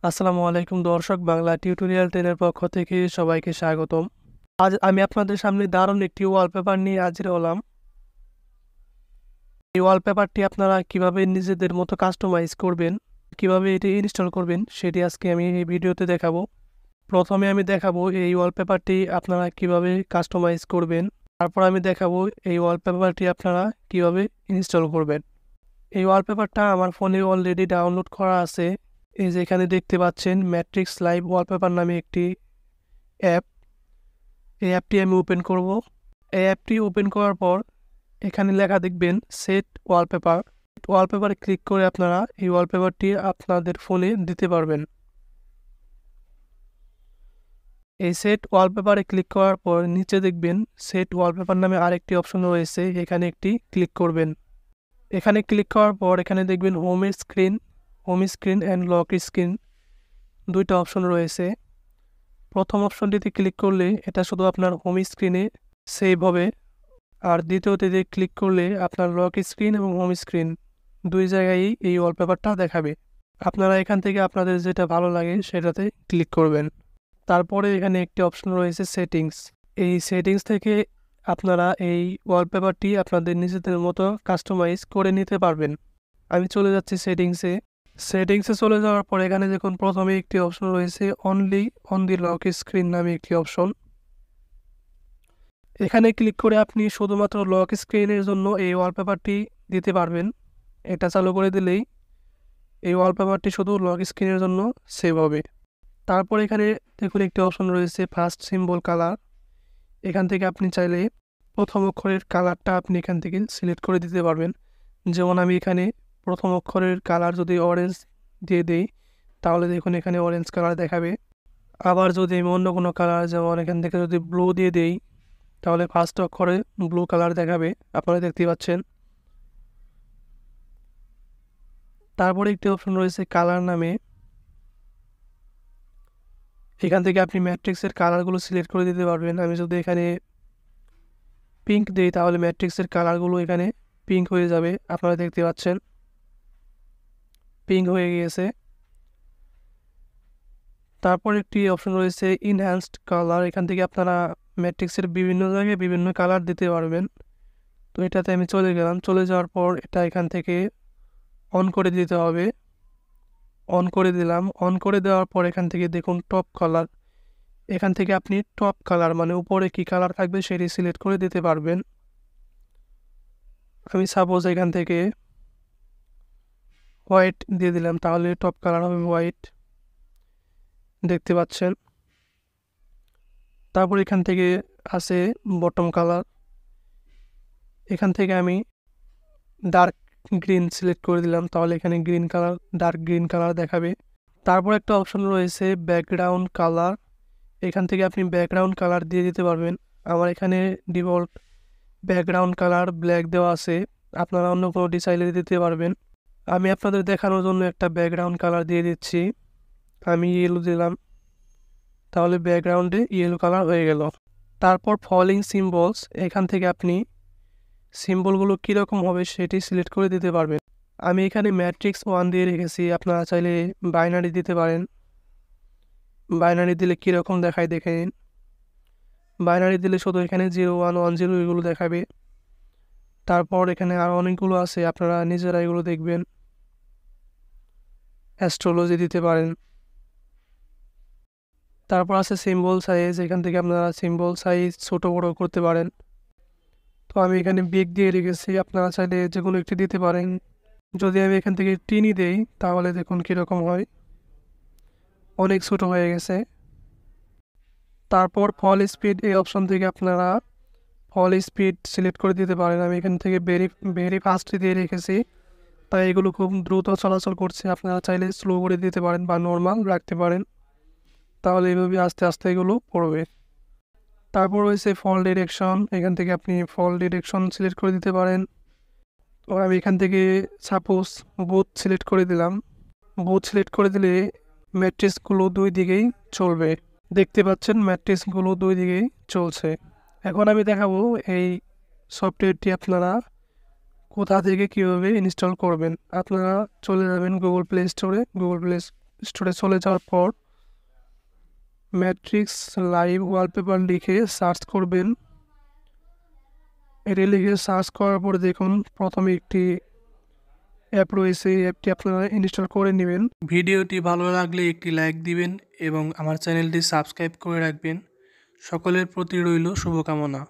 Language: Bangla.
আসসালামু আলাইকুম দর্শক, বাংলা টিউটোরিয়াল 10 এর পক্ষ থেকে সবাইকে স্বাগতম। আজ আমি আপনাদের সামনে দারুণ একটি ওয়ালপেপার নিয়ে হাজির হলাম। এই ওয়ালপেপারটি আপনারা কিভাবে নিজেদের মতো কাস্টমাইজ করবেন, কিভাবে এটি ইনস্টল করবেন, সেটি আজকে আমি এই ভিডিওতে দেখাবো। প্রথমে আমি দেখাবো এই ওয়ালপেপারটি আপনারা কিভাবে কাস্টমাইজ করবেন। তারপর আমি দেখাবো এই ওয়ালপেপারটি আপনারা কিভাবে ইনস্টল করবেন। এই ওয়ালপেপারটা আমার ফোনে অলরেডি ডাউনলোড করা আছে। এই যে এখানে দেখতে পাচ্ছেন ম্যাট্রিক্স লাইভ ওয়ালপেপার নামে একটি অ্যাপ। এই অ্যাপটি আমি ওপেন করব। এই অ্যাপটি ওপেন করার পর এখানে লেখা দেখবেন সেট ওয়ালপেপার। ওয়ালপেপারে ক্লিক করে আপনারা এই ওয়ালপেপারটি আপনাদের ফোনে দিতে পারবেন। এই সেট ওয়ালপেপারে ক্লিক করার পর নিচে দেখবেন সেট ওয়ালপেপার নামে আরেকটি অপশন রয়েছে, এখানে একটি ক্লিক করবেন। এখানে ক্লিক করার পর এখানে দেখবেন home screen and lock screen দুইটা অপশন রয়েছে। প্রথম অপশনটিতে ক্লিক করলে এটা শুধু আপনার হোম স্ক্রিনে সেভ হবে, আর দ্বিতীয়টিতে ক্লিক করলে আপনার লক স্ক্রিন এবং হোম স্ক্রিন দুই জায়গায় এই ওয়ালপেপারটা দেখাবে। আপনারা এখান থেকে আপনাদের যেটা ভালো লাগে সেটাতে ক্লিক করবেন। তারপরে এখানে একটি অপশন রয়েছে সেটিংস। এই সেটিংস থেকে আপনারা এই ওয়ালপেপারটি আপনাদের নিজেদের মতো কাস্টমাইজ করে নিতে পারবেন। আমি চলে যাচ্ছি সেটিংসে চলে যাওয়ার পর এখানে দেখুন প্রথমে একটি অপশন রয়েছে only on the lock screen নামে একটি অপশন। এখানে ক্লিক করে আপনি শুধুমাত্র লক স্ক্রিনের জন্য এই ওয়ালপেপারটি দিতে পারবেন। এটা চালু করে দিলেই এই ওয়ালপেপারটি শুধু লক স্ক্রিনের জন্য সেভ হবে। তারপর এখানে দেখুন একটি অপশন রয়েছে ফার্স্ট সিম্বল কালার। এখান থেকে আপনি চাইলে প্রথম অক্ষরের কালারটা আপনি এখান থেকে সিলেক্ট করে দিতে পারবেন। যেমন আমি এখানে প্রথম অক্ষরের কালার যদি অরেঞ্জ দিয়ে দিই তাহলে দেখুন এখানে অরেঞ্জ কালার দেখাবে। আবার যদি আমি অন্য কোনো কালার যেমন এখান থেকে যদি ব্লু দিয়ে দিই তাহলে ফার্স্ট অক্ষরে ব্লু কালার দেখাবে, আপনারা দেখতে পাচ্ছেন। তারপরে একটি অপশন রয়েছে কালার নামে। এখান থেকে আপনি ম্যাট্রিক্সের কালারগুলো সিলেক্ট করে দিতে পারবেন। আমি যদি এখানে পিঙ্ক দিই তাহলে ম্যাট্রিক্সের কালারগুলো এখানে পিঙ্ক হয়ে যাবে, আপনারা দেখতে পাচ্ছেন পিঙ্ক হয়ে গিয়েছে। তারপর একটি অপশন রয়েছে ইনহ্যান্সড কালার। এখান থেকে আপনারা ম্যাট্রিক্সের বিভিন্ন জায়গায় বিভিন্ন কালার দিতে পারবেন। তো এটাতে আমি চলে গেলাম। চলে যাওয়ার পর এটা এখান থেকে অন করে দিতে হবে। অন করে দিলাম। অন করে দেওয়ার পর এখান থেকে দেখুন টপ কালার। এখান থেকে আপনি টপ কালার মানে উপরে কি কালার থাকবে সেটি সিলেক্ট করে দিতে পারবেন। আমি সাপোজ এখান থেকে হোয়াইট দিয়ে দিলাম, তাহলে টপ কালার হবে হোয়াইট, দেখতে পাচ্ছেন। তারপর এখান থেকে আছে বটম কালার। এখান থেকে আমি ডার্ক গ্রিন সিলেক্ট করে দিলাম, তাহলে এখানে green colour dark green colour দেখাবে। তারপর একটা অপশন রয়েছে ব্যাকগ্রাউন্ড কালার। এখান থেকে আপনি ব্যাকগ্রাউন্ড কালার দিয়ে দিতে পারবেন। আমার এখানে ডিফল্ট ব্যাকগ্রাউন্ড কালার ব্ল্যাক দেওয়া আছে, আপনারা অন্য কোনো চাইলে দিতে পারবেন। আমি আপনাদের দেখানোর জন্য একটা ব্যাকগ্রাউন্ড কালার দিয়ে দিচ্ছি। আমি ইয়েলো দিলাম, তাহলে ব্যাকগ্রাউন্ডে ইয়েলো কালার হয়ে গেল। তারপর ফলিং সিম্বলস, এখান থেকে আপনি সিম্বলগুলো কীরকম হবে সেটি সিলেক্ট করে দিতে পারবেন। আমি এখানে ম্যাট্রিক্স 1 দিয়ে রেখেছি, আপনারা চাইলে বাইনারি দিতে পারেন। বাইনারি দিলে কীরকম দেখায় দেখে নিন। বাইনারি দিলে শুধু এখানে 0 1 1 0 এগুলো দেখাবে। তারপর এখানে আরও অনেকগুলো আছে, আপনারা নিজেরা এগুলো দেখবেন। অ্যাস্ট্রোলজি দিতে পারেন। তারপর আছে সিম্বল সাইজ। এখান থেকে আপনারা সিম্বল সাইজ ছোটো বড়ো করতে পারেন। তো আমি এখানে বিগ দিয়ে রেখেছি, আপনারা চাইলে যে কোনো একটি দিতে পারেন। যদি আমি এখান থেকে টিনি দেই তাহলে দেখুন কীরকম হয়, অনেক ছোটো হয়ে গেছে। তারপর ফল স্পিড, এই অপশন থেকে আপনারা ফল স্পিড সিলেক্ট করে দিতে পারেন। আমি এখান থেকে ভেরি ফাস্ট দিয়ে রেখেছি, তাই এগুলো খুব দ্রুত চলাচল করছে। আপনারা চাইলে স্লো করে দিতে পারেন বা নর্মাল রাখতে পারেন, তাহলে এইভাবে আস্তে আস্তে এগুলো পড়বে। তারপর রয়েছে ফল ডিরেকশন। এখান থেকে আপনি ফল ডিরেকশন সিলেক্ট করে দিতে পারেন। তো আমি এখান থেকে সাপোজ বোথ সিলেক্ট করে দিলাম। বোথ সিলেক্ট করে দিলে ম্যাট্রিক্সগুলো দুই দিকেই চলবে, দেখতে পাচ্ছেন ম্যাট্রিক্সগুলো দুই দিকেই চলছে। এখন আমি দেখাবো এই সফটওয়্যারটি আপনারা কোথা থেকে কীভাবে ইনস্টল করবেন। আপনারা চলে যাবেন গুগল প্লে স্টোরে। গুগল স্টোরে চলে যাওয়ার পর ম্যাট্রিক্স লাইভ ওয়ালপেপার লিখে সার্চ করবেন। এটি লিখে সার্চ করার পর দেখুন প্রথমে একটি অ্যাপ রয়েছে, এই অ্যাপটি আপনারা ইনস্টল করে নেবেন। ভিডিওটি ভালো লাগলে একটি লাইক দিবেন এবং আমার চ্যানেলটি সাবস্ক্রাইব করে রাখবেন। সকলের প্রতি রইল শুভকামনা।